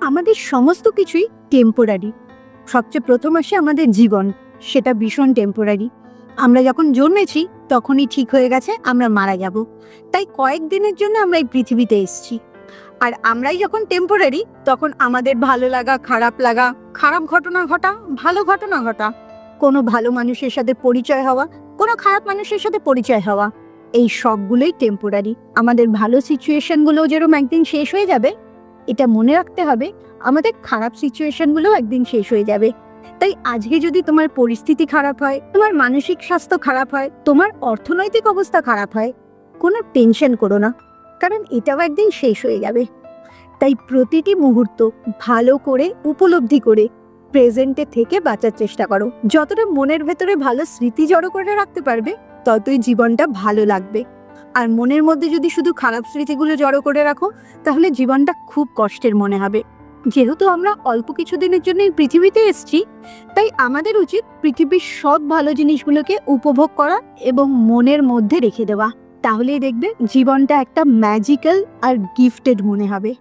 আমাদের সমস্ত কিছুই টেম্পোরারি। সবচেয়ে প্রথম আসে আমাদের জীবন, সেটা ভীষণ টেম্পোরারি। আমরা যখন জন্মেছি তখনই ঠিক হয়ে গেছে আমরা মারা যাব, তাই কয়েকদিনের জন্য আমরা এই পৃথিবীতে এসেছি। আর আমরাই যখন টেম্পোরারি, তখন আমাদের ভালো লাগা, খারাপ লাগা, খারাপ ঘটনা ঘটা, ভালো ঘটনা ঘটা, কোনো ভালো মানুষের সাথে পরিচয় হওয়া, কোনো খারাপ মানুষের সাথে পরিচয় হওয়া, এই সবগুলোই টেম্পোরারি। আমাদের ভালো সিচুয়েশনগুলো যেরকম একদিন শেষ হয়ে যাবে, এটা মনে রাখতে হবে আমাদের খারাপ সিচুয়েশনগুলো একদিন শেষ হয়ে যাবে। তাই আজকে যদি তোমার পরিস্থিতি খারাপ হয়, তোমার মানসিক স্বাস্থ্য খারাপ হয়, তোমার অর্থনৈতিক অবস্থা খারাপ হয়, কোনো টেনশন করো না, কারণ এটাও একদিন শেষ হয়ে যাবে। তাই প্রতিটি মুহূর্ত ভালো করে উপলব্ধি করে প্রেজেন্টে থেকে বাঁচার চেষ্টা করো। যতটা মনের ভেতরে ভালো স্মৃতি জড়ো করে রাখতে পারবে, ততই জীবনটা ভালো লাগবে। আর মনের মধ্যে যদি শুধু খারাপ স্মৃতিগুলো জড়ো করে রাখো, তাহলে জীবনটা খুব কষ্টের মনে হবে। যেহেতু আমরা অল্প কিছুদিনের জন্য এই পৃথিবীতে এসেছি, তাই আমাদের উচিত পৃথিবীর সব ভালো জিনিসগুলোকে উপভোগ করা এবং মনের মধ্যে রেখে দেওয়া। তাহলেই দেখবে জীবনটা একটা ম্যাজিক্যাল আর গিফটেড মনে হবে।